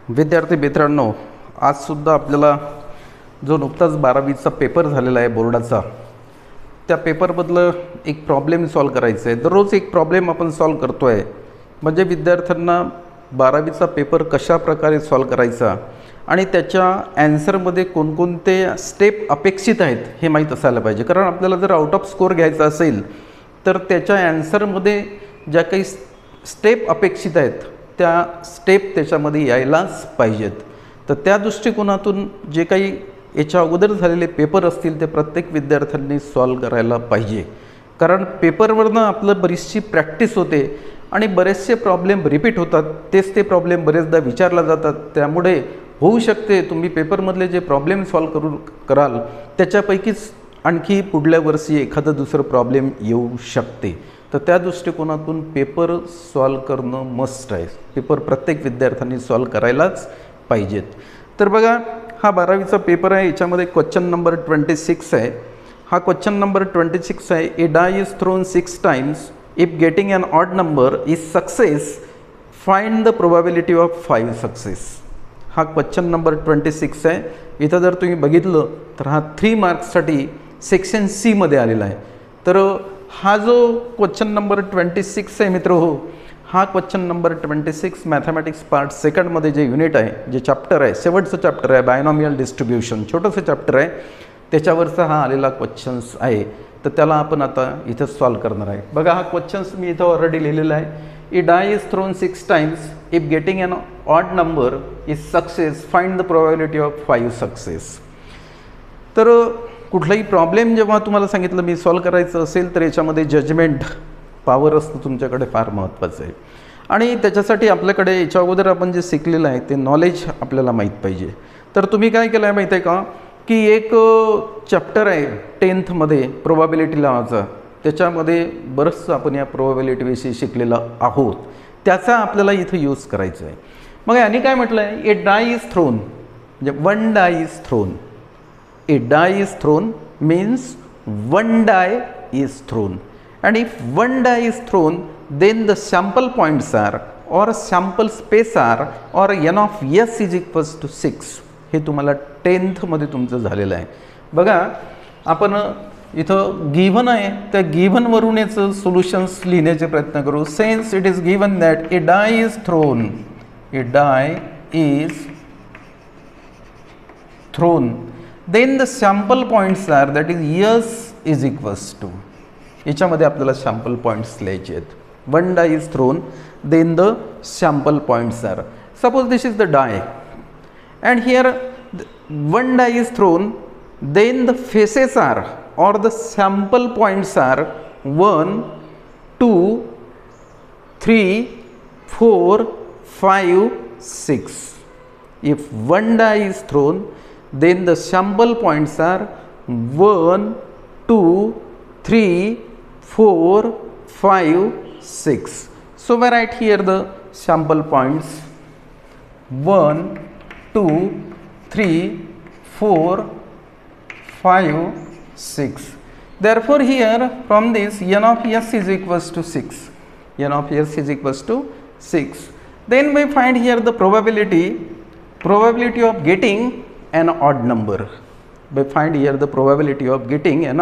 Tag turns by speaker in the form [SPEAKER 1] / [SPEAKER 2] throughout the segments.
[SPEAKER 1] विद्यार्थी मित्रांनो, आजसुद्धा आपल्याला जो नुकताच 12वीचा पेपर झालेला आहे बोर्डाचा, त्या पेपरमधलं एक प्रॉब्लेम सॉल्व करायचं आहे. दररोज एक प्रॉब्लेम आपण सॉल्व करतो आहे. म्हणजे विद्यार्थ्यांना 12वीचा पेपर कशा प्रकारे सॉल्व करायचा आणि त्याच्या ॲन्सरमध्ये कोणकोणते स्टेप अपेक्षित आहेत हे माहीत असायला पाहिजे. कारण आपल्याला जर आउट ऑफ स्कोअर घ्यायचा असेल तर त्याच्या ॲन्सरमध्ये ज्या काही स्टेप अपेक्षित आहेत त्या स्टेप त्याच्यामध्ये यायलाच पाहिजेत. तर त्या दृष्टिकोनातून जे काही याच्या अगोदर झालेले पेपर असतील ते प्रत्येक विद्यार्थ्यांनी सॉल्व करायला पाहिजे. कारण पेपरवरनं आपलं बरीचशी प्रॅक्टिस होते आणि बरेचसे प्रॉब्लेम रिपीट होतात. तेच ते प्रॉब्लेम बरेचदा विचारला जातात. त्यामुळे होऊ शकते तुम्ही पेपरमधले जे प्रॉब्लेम सॉल्व कराल त्याच्यापैकीच आणखी पुढल्या वर्षी एखादं दुसरं प्रॉब्लेम येऊ शकते. तर त्या दृष्टिकोनातून पेपर सॉल्व करणं मस्ट आहे. पेपर प्रत्येक विद्यार्थ्यांनी सॉल्व करायलाच पाहिजेत. तर बघा, हा 12वीचा पेपर आहे. याच्यामध्ये क्वेश्चन नंबर 26 आहे. हा क्वेश्चन नंबर 26 आहे. A die is thrown 6 times. If getting an odd number is success, find the probability of 5 success. हा क्वेश्चन नंबर 26 आहे. इथं जर तुम्ही बघितलं तर हा 3 मार्क्ससाठी सेक्शन सी मध्ये आलेला आहे. तर हा जो क्वेश्चन नंबर 26 आहे मित्र हो, हा क्वेश्चन नंबर 26 मॅथमॅटिक्स पार्ट सेकंडमध्ये जे युनिट आहे, जे चॅप्टर आहे, शेवटचं चॅप्टर आहे, बायनॉमियल डिस्ट्रीब्युशन, छोटंसं चॅप्टर आहे, त्याच्यावरचा हा आलेला क्वेश्चन्स आहे. तर त्याला आपण आता इथं सॉल्व करणार आहे. बघा, हा क्वेश्चन्स मी इथं ऑलरेडी लिहिलेला आहे. A die is thrown 6 times. If getting an odd number is success, find the probability of 5 success. तर कुठलाही प्रॉब्लेम जेव्हा तुम्हाला सांगितलं मी सॉल्व करायचं असेल तर याच्यामध्ये जजमेंट पॉवर असतं तुमच्याकडे, फार महत्त्वाचं आहे. आणि त्याच्यासाठी आपल्याकडे याच्या अगोदर आपण जे शिकलेलं आहे ते नॉलेज आपल्याला माहीत पाहिजे. तर तुम्ही काय केलं आहे माहीत आहे का, की एक चॅप्टर आहे 10thमध्ये प्रोबॅबिलिटी नावाचा. त्याच्यामध्ये बरंचसं आपण या प्रोबॅबिलिटीविषयी शिकलेलं आहोत. त्याचा आपल्याला इथं यूज करायचं आहे. मग याने काय म्हटलं आहे, ए डाय इज थ्रोन, म्हणजे 1 die is thrown. A die is thrown means 1 die is thrown, and if 1 die is thrown then the sample points are or sample space are or n of s is equals to 6. हे तुम्हाला 10th मध्ये तुमचं झालेलं आहे. बघा, आपण इथं given आहे, त्या गिव्हन वरून याचं सोल्युशन्स लिहिण्याचे प्रयत्न करू. Since it is given that a die is thrown, a die is thrown, then the sample points are, that is s is equals to, याच्यामध्ये आपल्याला सॅम्पल पॉईंट्स लिहायचे आहेत. 1 die is thrown, then the sample points are. Suppose this is the die and here 1 die is thrown, then the faces are or the sample points are 1, 2, 3, 4, 5, 6. If 1 die is thrown, then the sample points are 1, 2, 3, 4, 5, 6. So we write here the sample points 1, 2, 3, 4, 5, 6. Therefore here from this n of s is equals to 6. n of s is equals to 6. Then we find here the probability of getting an odd number. We find here the probability of getting an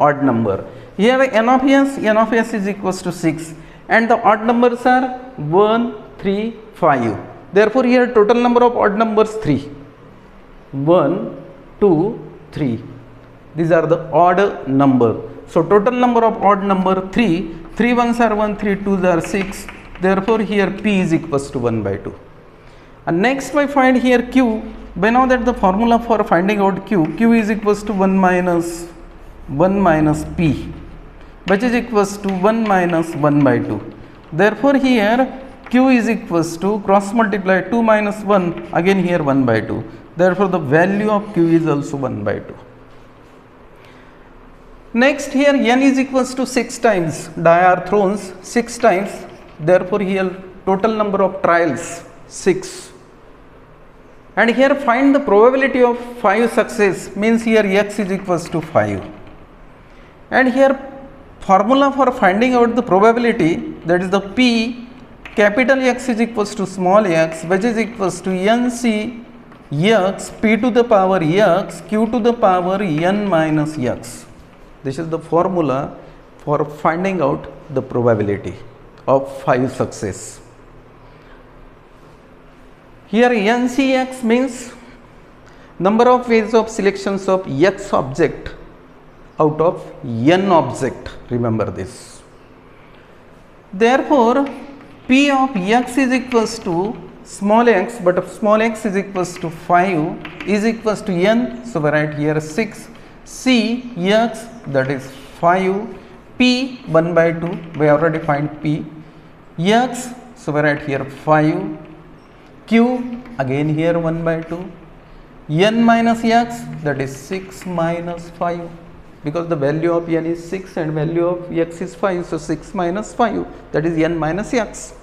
[SPEAKER 1] odd number. Here n of s is equals to 6 and the odd numbers are 1, 3, 5. Therefore here total number of odd numbers 3. 1, 2, 3. These are the odd number. So total number of odd number 3. 3 ones are 1, 3 twos are 6. Therefore here p is equals to 1 by 2. And next we find here q. We know that the formula for finding out q is equals to 1 minus p, which is equals to 1 minus 1 by 2. Therefore here q is equals to cross multiply 2 minus 1, again here 1 by 2. Therefore the value of q is also 1 by 2. Next here n is equals to 6 times. Die are thrown 6 times. Therefore here total number of trials 6. And here find the probability of 5 success, means here x is equals to 5. And here formula for finding out the probability, that is the p capital X is equals to small x, which is equals to NC x p to the power x q to the power n minus x. This is the formula for finding out the probability of phi success. Here NCX means number of ways of selections of x object out of n object. Remember this. Therefore, P of x is equals to small x, but if small x is equals to 5 is equals to n, so we write here 6, C x, that is 5, P 1 by 2, we already find P, x, so we write here 5, Q again here 1 by 2, n minus x, that is 6 minus 5, because the value of n is 6 and value of x is 5, so 6 minus 5, that is n minus x.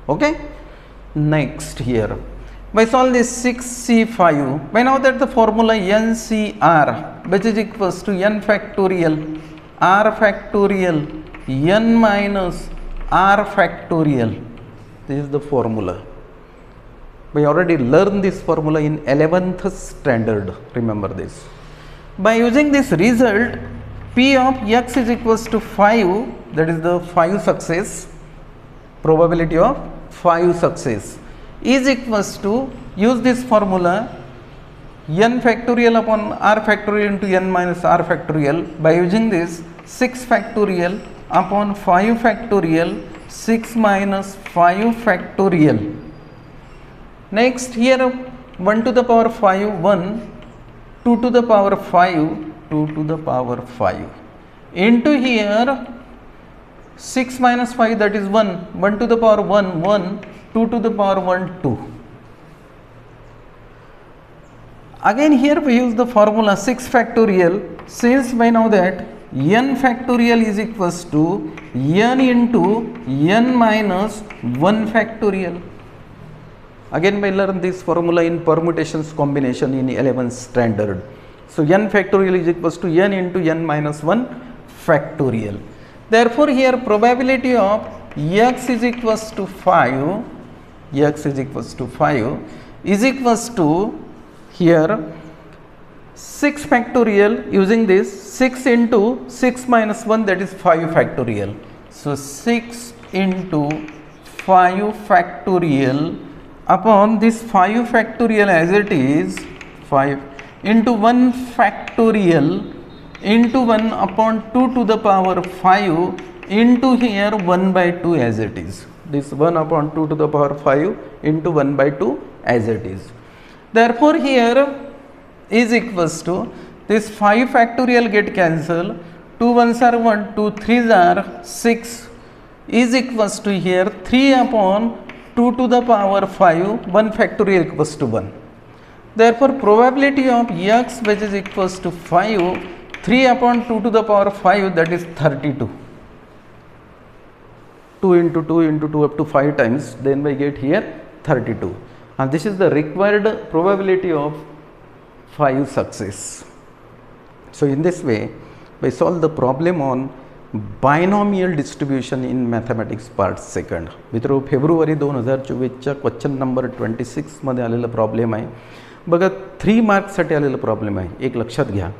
[SPEAKER 1] Okay. Next here, by solve this 6C5, by now that the formula NCR, which is equals to n factorial r factorial n minus r factorial. This is the formula. We already learned this formula in 11th standard. Remember this. By using this result, P of x is equals to 5, that is the 5 success, probability of 5 success, is equals to, use this formula, n factorial upon r factorial into n minus r factorial. By using this, 6 factorial upon 5 factorial, 6 minus 5 factorial. Next here 1 to the power 5, 1, 2 to the power 5, 2 to the power 5, into here 6 minus 5, that is 1, 1 to the power 1, 1, 2 to the power 1, 2. Again here we use the formula 6 factorial, since by now that n factorial is equals to n into n minus 1 factorial. Again we learn this formula in permutations combination in 11th standard. So n factorial is equals to n into n minus 1 factorial. Therefore, here probability of x is equals to 5, x is equals to 5 is equals to here 6 factorial, using this 6 into 6 minus 1, that is 5 factorial. So, 6 into 5 factorial upon this 5 factorial as it is 5 into 1 factorial into 1 upon 2 to the power 5 into here 1 by 2 as it is. This 1 upon 2 to the power 5 into 1 by 2 as it is. Therefore, here is equals to this 5 factorial get cancelled, 2 1s are 1, 2 3s are 6 is equals to here 3 upon 2 to the power 5, 1 factorial equals to 1. Therefore, probability of x which is equals to 5, 3 upon 2 to the power 5, that is 32. 2 into 2 into 2 up to 5 times, then we get here 32. And this is the required probability of 5 success. So, in this way, we solve the problem on binomial distribution in mathematics part second. मित्रों, February 2024च्या question number 26 मध्ये आलेला problem आहे बघा. 3 मार्क्ससाठी आलेला problem आहे, एक लक्षात घ्या.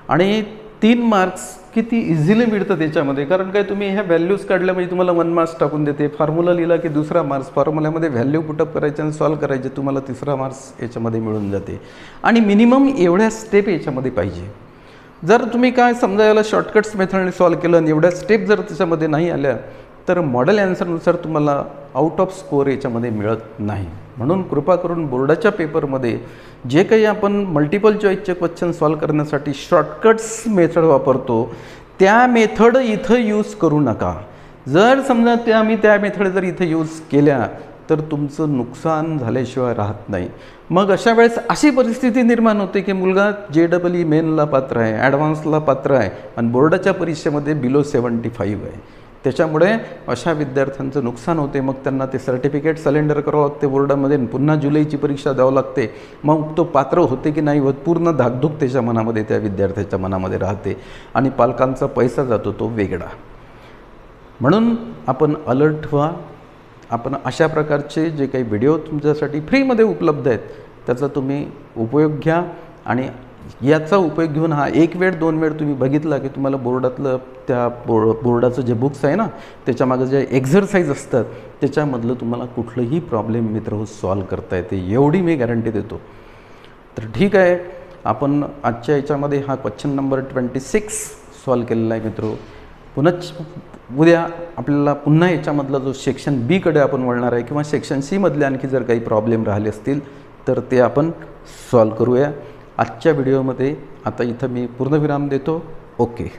[SPEAKER 1] आणि 3 मार्क्स किती इझिली मिळतात त्याच्यामध्ये, कारण काय तुम्ही ह्या व्हॅल्यूज काढल्या म्हणजे तुम्हाला 1 मार्क्स टाकून देते. फॉर्म्युला लिहिला की दुसरा मार्क्स, फॉर्म्युल्यामध्ये व्हॅल्यू पुटअप करायचे आणि सॉल्व करायचे, तुम्हाला तिसरा मार्क्स याच्यामध्ये मिळून जाते. आणि मिनिमम एवढ्या स्टेप याच्यामध्ये पाहिजे. जर तुम्ही काय समजा याला शॉर्टकट्स मेथडने सॉल्व केलं आणि एवढ्या स्टेप जर त्याच्यामध्ये नाही आल्या तर मॉडेल ॲन्सरनुसार तुम्हाला आउट ऑफ स्कोअर याच्यामध्ये मिळत नाही. म्हणून कृपा करून बोर्डाच्या पेपरमध्ये जे काही आपण मल्टिपल चॉईसचे क्वेश्चन सॉल्व करण्यासाठी शॉर्टकट्स मेथड वापरतो त्या मेथड इथं यूज करू नका. जर समजा आम्ही त्या मेथड जर इथं यूज केल्या तर तुमचं नुकसान झाल्याशिवाय राहत नाही. मग अशा वेळेस अशी परिस्थिती निर्माण होते की मुलगा JEE मेनला पात्र आहे, ॲडव्हान्सला पात्र आहे आणि बोर्डाच्या परीक्षेमध्ये बिलो 75 आहे. त्याच्यामुळे अशा विद्यार्थ्यांचं नुकसान होते. मग त्यांना ते सर्टिफिकेट सलेंडर करावं लागते बोर्डामध्ये, पुन्हा जुलैची परीक्षा द्यावं लागते. मग तो पात्र होते की नाही होत पूर्ण धाकधूक त्याच्या मनामध्ये, त्या विद्यार्थ्याच्या मनामध्ये राहते आणि पालकांचा पैसा जातो तो वेगळा. म्हणून आपण अलर्ट व्हा आपण अशा प्रकारचे जे काही व्हिडिओ तुमच्यासाठी फ्रीमध्ये उपलब्ध आहेत त्याचा तुम्ही उपयोग घ्या आणि याचा उपयोग घेऊन हा एक वेळ दोन वेळ तुम्ही बघितला की तुम्हाला बोर्डातलं त्या बोर्डाचं जे बुक्स आहे ना त्याच्यामागे जे एक्झरसाईज असतात त्याच्यामधलं तुम्हाला कुठलंही प्रॉब्लेम मित्र सॉल्व करता येते, एवढी मी गॅरंटी देतो. तर ठीक आहे, आपण आजच्या याच्यामध्ये हा क्वेश्चन नंबर 26 सॉल्व केलेला आहे मित्र. पुन्हाच उद्या आपल्याला पुन्हा याच्यामधला जो सेक्शन बीकडे आपण वळणार आहे किंवा सेक्शन सीमधले आणखी जर काही प्रॉब्लेम राहिले असतील तर ते आपण सॉल्व करूया. आजच्या व्हिडिओमध्ये आता इथं मी पूर्णविराम देतो. ओके.